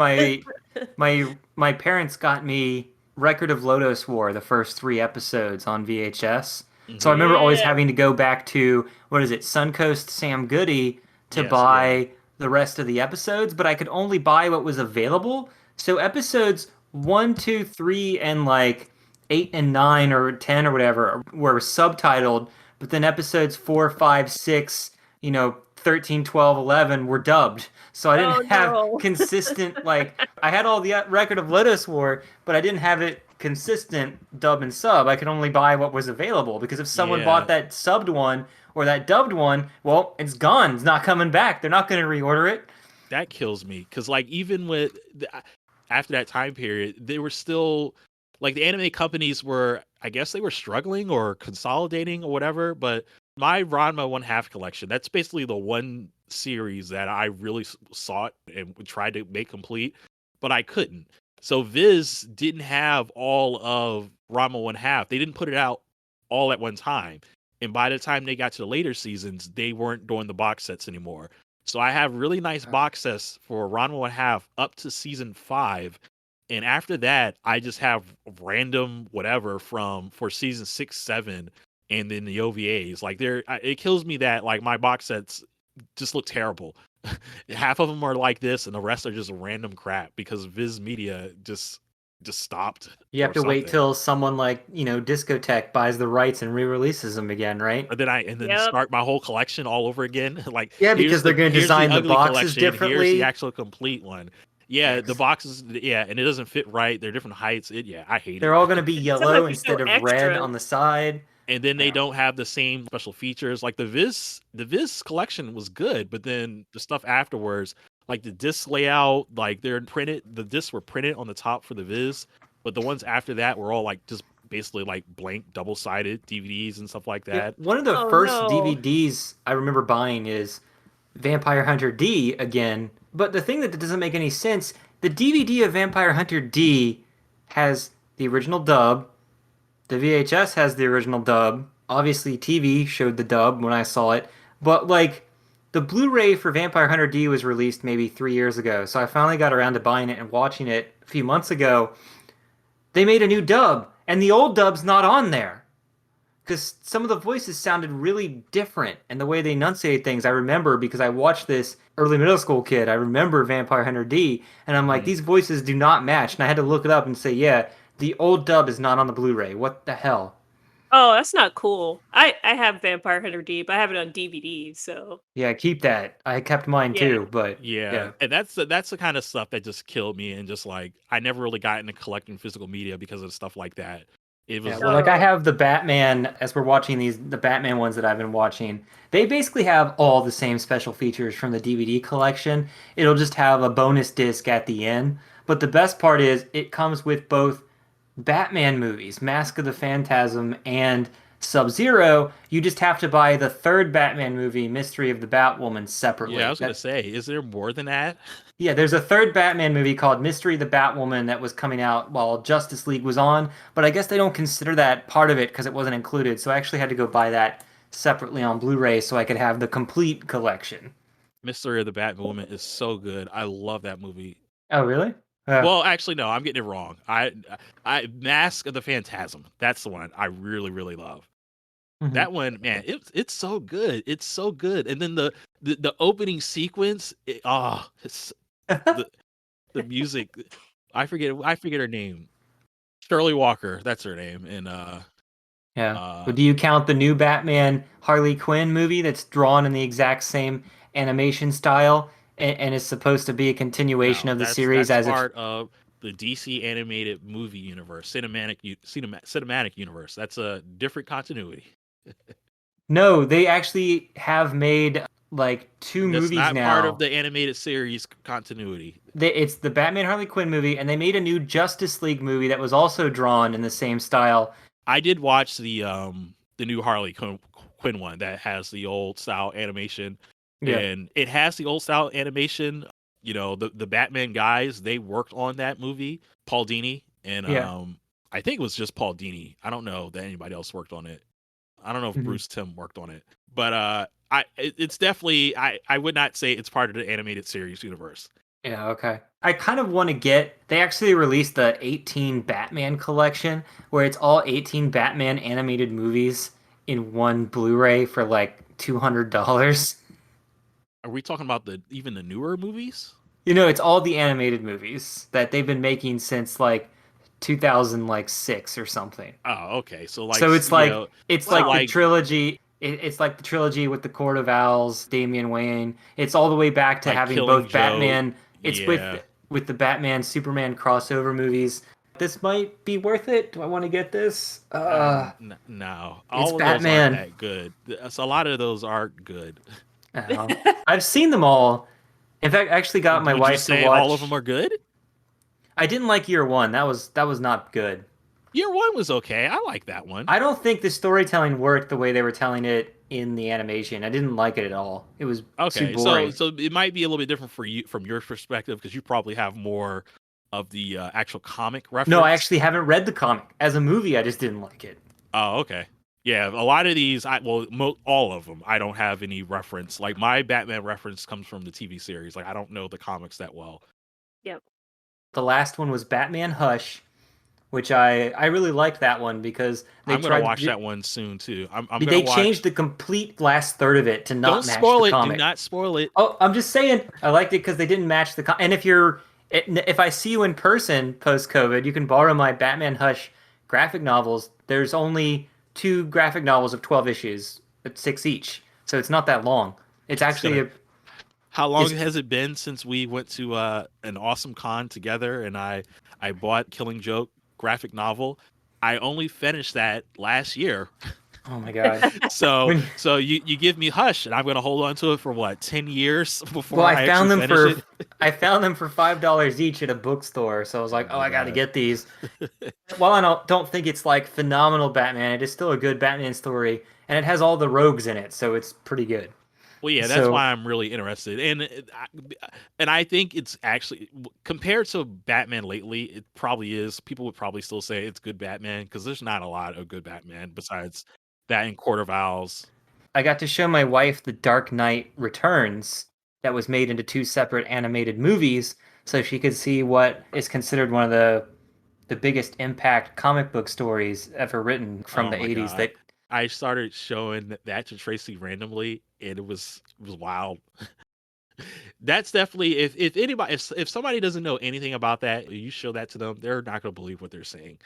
my parents got me Record of Lodoss War, the first three episodes on VHS. So I Hmm. remember always Yeah. having to go back to what is it, Suncoast Sam Goody to Yes, yeah. buy the rest of the episodes, but I could only buy what was available. So episodes one, two, three, and like 8 and 9 or 10 or whatever were subtitled, but then episodes 4, 5, 6, 13, 12, 11 were dubbed. So I didn't Oh have no. consistent like I had all the Record of Lodoss War, but I didn't have it consistent dub and sub. I could only buy what was available because if someone bought Yeah. that subbed one or that dubbed one, well, it's gone. It's not coming back. They're not going to reorder it. that kills me because like even with after that time period, they were still like the anime companies were, I guess they were struggling or consolidating or whatever. But my Ranma One Half collection, that's basically the one series that I really sought and tried to make complete, but I couldn't. So Viz didn't have all of Ranma One Half. They didn't put it out all at one time. And by the time they got to the later seasons, they weren't doing the box sets anymore. So I have really nice box sets for Ranma One Half up to season 5. And after that, I just have random whatever from for season 6, 7, and then the OVAs. Like it kills me that like my box sets just look terrible. Half of them are like this, and the rest are just random crap because Viz Media just stopped. You have or to wait something. till someone like, Discotech buys the rights and re-releases them again, right? And then Yep. start my whole collection all over again. Like Yeah, because they're going to here's the design the ugly boxes collection, here's the differently. actual complete one. Yeah, the boxes, yeah, and it doesn't fit right. They're different heights. I hate They're it. all going to be yellow Sometimes you feel instead of red extra. on the side. And then they Yeah. don't have the same special features. Like the Viz collection was good, but then the stuff afterwards, like the disc layout, like they're printed. The discs were printed on the top for the Viz, but the ones after that were all like just basically like blank double-sided DVDs and stuff like Yeah, that. one of the Oh first no. DVDs I remember buying is Vampire Hunter D again. But the thing that doesn't make any sense, the DVD of Vampire Hunter D has the original dub, the VHS has the original dub. Obviously, TV showed the dub when I saw it. But, like, the Blu ray for Vampire Hunter D was released maybe 3 years ago. So I finally got around to buying it and watching it a few months ago. They made a new dub, and the old dub's not on there. Because some of the voices sounded really different, and the way they enunciate things, I remember because I watched this early middle school kid. I remember Vampire Hunter D, and I'm like, Mm. these voices do not match. And I had to look it up and say, yeah, the old dub is not on the Blu-ray. What the hell? Oh, that's not cool. I have Vampire Hunter D, but I have it on DVD, so Yeah, keep that. I kept mine yeah. too, but Yeah, yeah. and that's the kind of stuff that just killed me, and just like I never really got into collecting physical media because of stuff like that. It Yeah, was well, like I Oh. have the Batman, as we're watching the Batman ones that I've been watching, they basically have all the same special features from the DVD collection. It'll just have a bonus disc at the end. But the best part is it comes with both Batman movies, Mask of the Phantasm and Sub-Zero. You just have to buy the third Batman movie, Mystery of the Batwoman, yeah. I separately. was gonna say, is there more than that? Yeah, there's a third Batman movie called Mystery of the Batwoman that was coming out while Justice League was on, but I guess they don't consider that part of it because it wasn't included. So I actually had to go buy that separately on Blu-ray so I could have the complete collection. Mystery of the Batwoman is so good. I love that movie. Oh, really? Well, actually, no, I'm getting it wrong. I Mask of the Phantasm. That's the one I really, really love. Mhm. That one, man, it's so good. It's so good. And then the opening sequence, it's the the music. I forget her name. Shirley Walker, that's her name. And Yeah. uh But do you count the new Batman Harley Quinn movie that's drawn in the exact same animation style and is supposed to be a continuation no, of the that's series that's as if part of the DC animated movie universe, cinematic universe. That's a different continuity. no, they actually have made like two That's movies not part of now. the animated series continuity. It's the Batman Harley Quinn movie, and they made a new Justice League movie that was also drawn in the same style. I did watch the new Quinn one that has the old style animation, Yeah, and it has the old style animation. You know, the Batman guys, they worked on that movie, Paul Dini, and yeah. I think it was just Paul Dini. I don't know that anybody else worked on it. I don't know if Mhm. Bruce Timm worked on it, but it's definitely, I would not say it's part of the animated series universe. Yeah, okay. I kind of want to get. They actually released the 18 Batman collection, where it's all 18 Batman animated movies in one Blu-ray for like $200. Are we talking about even the newer movies? It's all the animated movies that they've been making since like 2006 or something. Oh, okay. So like, So it's like it's so like Wow. the like trilogy. It's like the trilogy with the Court of Owls, Damian Wayne. It's all the way back to like having Killing both Joke. Batman. It's Yeah. with the Batman Superman crossover movies. This might be worth it. Do I want to get this? No, It's all of those aren't Batman. that good. So a lot of those aren't good. I've seen them all, In fact, I actually got my Would you wife to say all of them watch. are good? I didn't like year one. That was not good. Year one was okay. I like that one. I don't think the storytelling worked the way they were telling it in the animation. I didn't like it at all. It was too Okay, so boring. so it might be a little bit different for you from your perspective because you probably have more of the actual comic No, I reference. actually haven't read the comic. As a movie, I just didn't like it. Oh, okay. Yeah, a lot of these, all of them, I don't have any reference. Like my Batman reference comes from the TV series. Like I don't know the comics that well. Yep. The last one was Batman Hush, which I really liked that one because I'm gonna watch that one soon too. I'm gonna they changed watch. the complete last third of it to Don't not match the spoil it. Do comic. not spoil it. Oh, I'm just saying I liked it because they didn't match the and if I see you in person post COVID, you can borrow my Batman Hush graphic novels. There's only two graphic novels of 12 issues, at six each, so it's not that long. It's It's actually gonna. How long it's has it been since we went to an awesome con together and I bought Killing Joke graphic novel? I only finished that last year. oh my god. So When so you give me Hush and I'm gonna hold on to it for what, 10 years before well, I actually finish it? I found them for $5 each at a bookstore, so I was Oh like, oh, my I got to god. get these. While I don't think it's like phenomenal Batman, it is still a good Batman story, and it has all the rogues in it, so it's pretty good. Well, yeah, that's So why I'm really interested, and I think it's actually compared to Batman lately, it probably is. People would probably still say it's good Batman because there's not a lot of good Batman besides that and Court of Owls. I got to show my wife The Dark Knight Returns, that was made into two separate animated movies, so she could see what is considered one of the biggest impact comic book stories ever written from Oh the my 80s. god, That I started showing that to Tracy randomly, and it was wild. That's definitely if anybody if somebody doesn't know anything about that, you show that to them, they're not gonna believe what they're saying.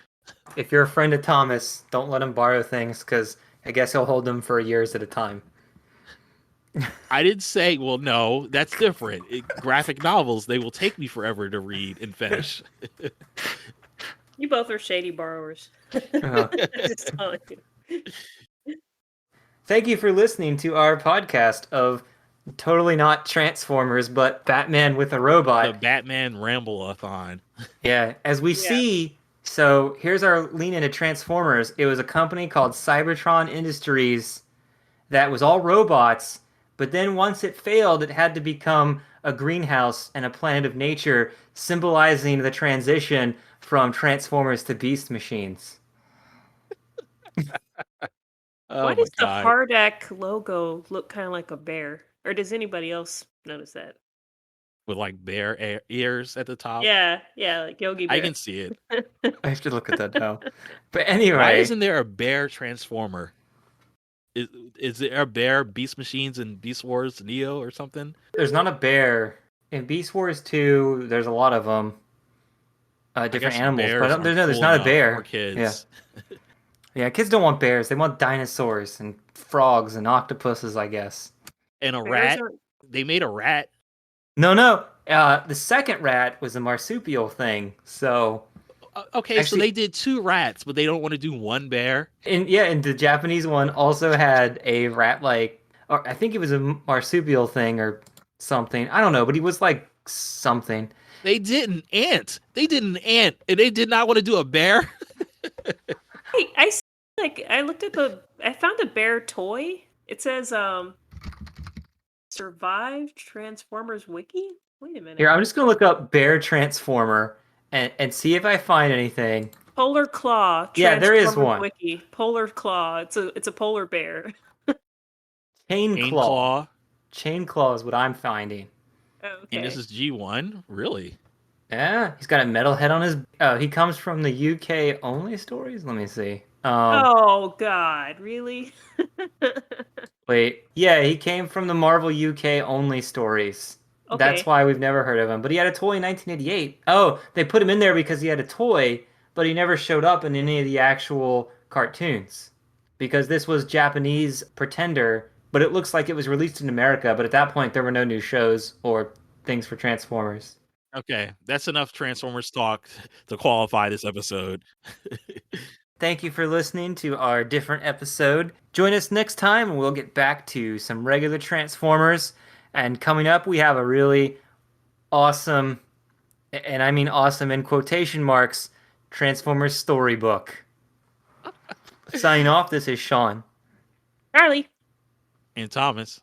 if you're a friend of Thomas, don't let him borrow things because I guess he'll hold them for years at a time. I didn't say, well, no, that's different. Graphic novels, they will take me forever to read and finish. You both are shady borrowers. Uh, Just telling you. Thank you for listening to our podcast of totally not Transformers, but Batman with a The robot. Batman Ramble-a-thon. Yeah, as we Yeah. see, so here's our lean into Transformers. It was a company called Cybertron Industries that was all robots, but then once it failed, it had to become a greenhouse and a planet of nature, symbolizing the transition from Transformers to Beast Machines. Oh Why my does the god. Hardak logo look kind of like a bear? Or does anybody else notice that? With like bear ears at the top. Yeah, like Yogi I Bear. can see it. I have to look at that now. But Why anyway, isn't there a bear transformer? Is there a bear Beast Machines and Beast Wars Neo or something? there's not a bear. In Beast Wars 2, there's a lot of them, I different guess animals, but bears aren't there's cool not a enough for bear. Yeah. kids. Yeah, kids don't want bears. They want dinosaurs and frogs and octopuses, I guess. And a Bears rat. aren't. They made a rat. No. The second rat was a marsupial thing. So Okay, so actually, they did two rats, but they don't want to do one bear. and the Japanese one also had a rat like, or I think it was a marsupial thing or something. I don't know, but he was like something. They did an ant. They did an ant, and they did not want to do a bear. I looked up I found a bear toy. It says survived Transformers wiki. Wait a minute. Here, I'm just gonna look up bear transformer and see if I find anything. Polar claw. Yeah, there is Transformers one. wiki. Polar claw. It's a polar bear. Chain Cane claw. claw. Chain claw is what I'm finding. And this Okay. is G1? Really? Yeah, he's got a metal head on his. Oh, he comes from the UK only stories. Let me see. Oh God, really? Wait. Yeah, he came from the Marvel UK only stories. That's Okay. why we've never heard of him. But he had a toy in 1988. Oh, they put him in there because he had a toy, but he never showed up in any of the actual cartoons. Because this was Japanese Pretender, but it looks like it was released in America, but at that point there were no new shows or things for Transformers. Okay, that's enough Transformers talk to qualify this episode. Thank you for listening to our different episode. Join us next time and we'll get back to some regular Transformers. And coming up, we have a really awesome, and I mean awesome in quotation marks, Transformers storybook. Signing off, this is Sean. Charlie. And Thomas.